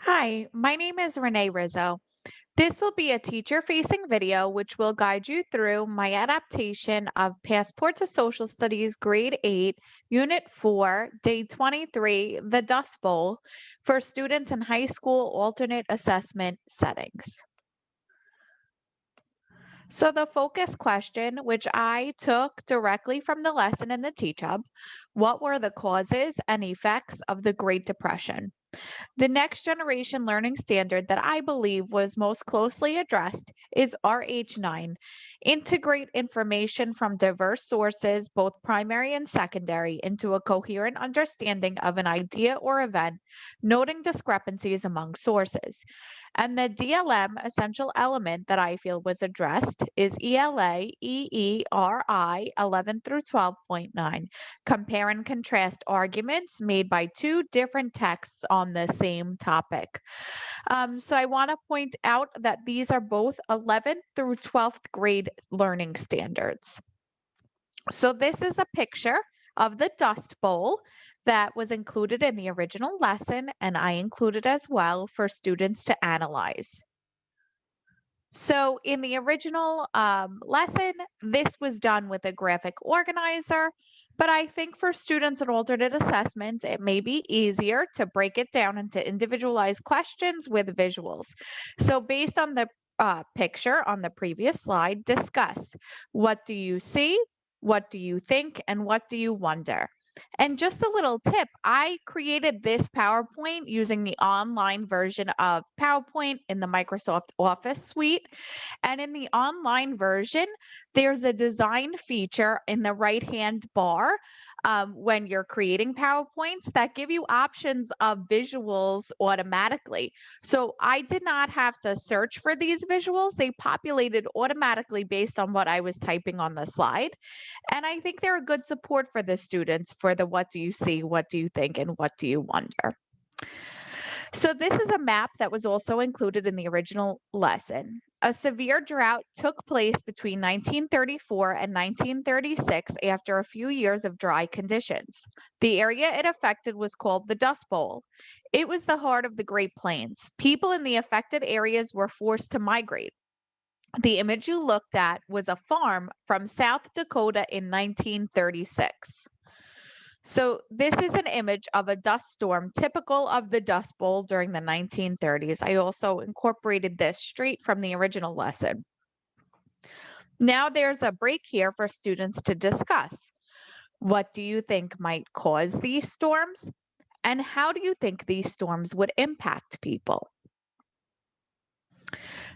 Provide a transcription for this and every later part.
Hi, my name is Renee Rizzo. This will be a teacher-facing video which will guide you through my adaptation of Passport to Social Studies Grade 8, Unit 4, Day 23, the Dust Bowl, for students in high school alternate assessment settings. So the focus question, which I took directly from the lesson in the Teach Hub, what were the causes and effects of the Great Depression? The next generation learning standard that I believe was most closely addressed is RH9. Integrate information from diverse sources, both primary and secondary, into a coherent understanding of an idea or event, noting discrepancies among sources. And the DLM essential element that I feel was addressed is ELA EERI 11 through 12.9. Compare and contrast arguments made by two different texts on the same topic. So I want to point out that these are both 11th through 12th grade learning standards. So this is a picture of the Dust Bowl that was included in the original lesson, and I included as well for students to analyze. So in the original lesson, this was done with a graphic organizer, but I think for students in alternate assessments, it may be easier to break it down into individualized questions with visuals. So based on the picture on the previous slide, discuss what do you see, what do you think, and what do you wonder? And just a little tip, I created this PowerPoint using the online version of PowerPoint in the Microsoft Office suite. And in the online version, there's a design feature in the right-hand bar when you're creating PowerPoints that give you options of visuals automatically. So I did not have to search for these visuals. They populated automatically based on what I was typing on the slide. And I think they're a good support for the students for the what do you see, what do you think, and what do you wonder. So, this is a map that was also included in the original lesson. A severe drought took place between 1934 and 1936 after a few years of dry conditions. The area it affected was called the Dust Bowl. It was the heart of the Great Plains. People in the affected areas were forced to migrate. The image you looked at was a farm from South Dakota in 1936. So, this is an image of a dust storm typical of the Dust Bowl during the 1930s. I also incorporated this straight from the original lesson. Now, there's a break here for students to discuss. What do you think might cause these storms? And how do you think these storms would impact people?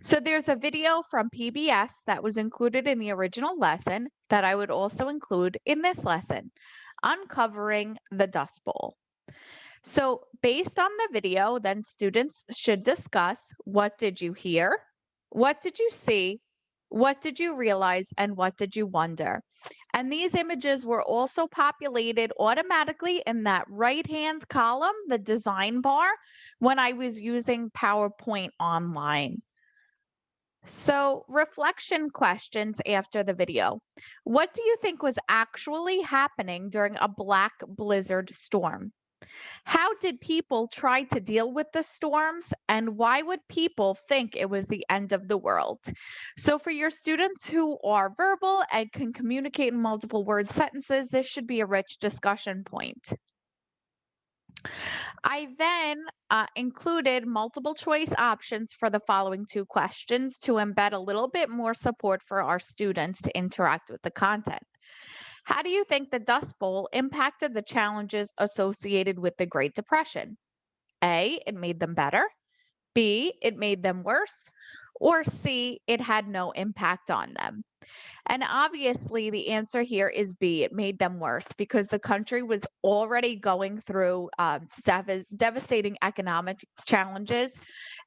So there's a video from PBS that was included in the original lesson that I would also include in this lesson, uncovering the Dust Bowl. So based on the video, then students should discuss what did you hear? What did you see? What did you realize? And what did you wonder? And these images were also populated automatically in that right-hand column, the design bar, when I was using PowerPoint online. So, reflection questions after the video. What do you think was actually happening during a black blizzard storm? How did people try to deal with the storms? And why would people think it was the end of the world? So, for your students who are verbal and can communicate in multiple word sentences, this should be a rich discussion point. I then included multiple choice options for the following two questions to embed a little bit more support for our students to interact with the content. How do you think the Dust Bowl impacted the challenges associated with the Great Depression? A, it made them better. B, it made them worse. Or C, it had no impact on them. And obviously, the answer here is B. It made them worse because the country was already going through devastating economic challenges.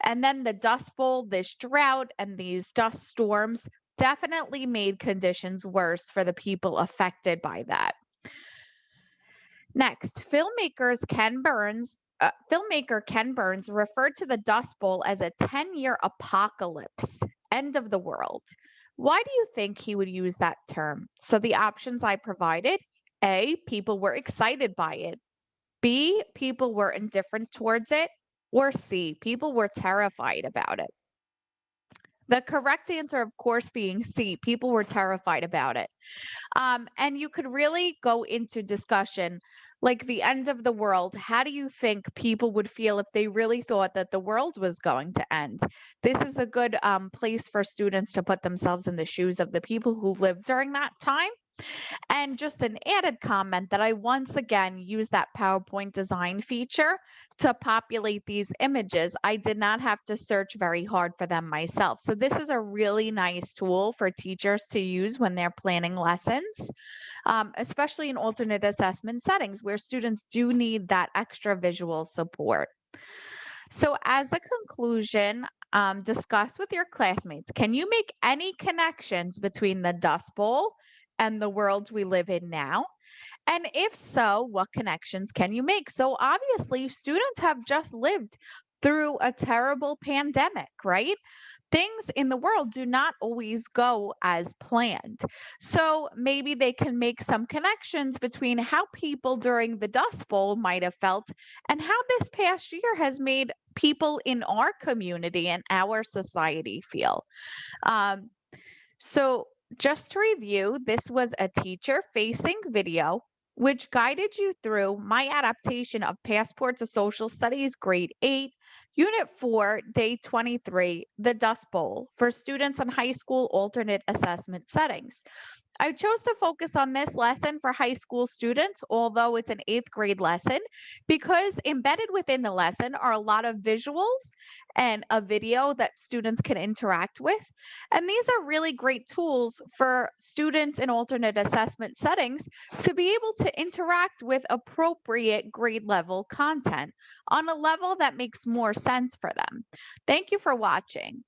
And then the Dust Bowl, this drought, and these dust storms definitely made conditions worse for the people affected by that. Next, filmmaker Ken Burns referred to the Dust Bowl as a 10-year apocalypse, end of the world. Why do you think he would use that term? So the options I provided, A, people were excited by it. B, people were indifferent towards it. Or C, people were terrified about it? The correct answer, of course, being C, people were terrified about it. And you could really go into discussion like the end of the world. How do you think people would feel if they really thought that the world was going to end? This is a good place for students to put themselves in the shoes of the people who lived during that time. And just an added comment that I once again used that PowerPoint design feature to populate these images. I did not have to search very hard for them myself. So, this is a really nice tool for teachers to use when they're planning lessons, especially in alternate assessment settings where students do need that extra visual support. So, as a conclusion, discuss with your classmates, can you make any connections between the Dust Bowl and the world we live in now? And if so, what connections can you make? So, obviously, students have just lived through a terrible pandemic, right? Things in the world do not always go as planned. So maybe they can make some connections between how people during the Dust Bowl might have felt and how this past year has made people in our community and our society feel. Um, so, just to review, this was a teacher facing video which guided you through my adaptation of Passport to Social Studies, Grade 8, Unit 4, Day 23, the Dust Bowl, for students in high school alternate assessment settings. I chose to focus on this lesson for high school students, although it's an eighth grade lesson, because embedded within the lesson are a lot of visuals and a video that students can interact with. And these are really great tools for students in alternate assessment settings to be able to interact with appropriate grade level content on a level that makes more sense for them. Thank you for watching.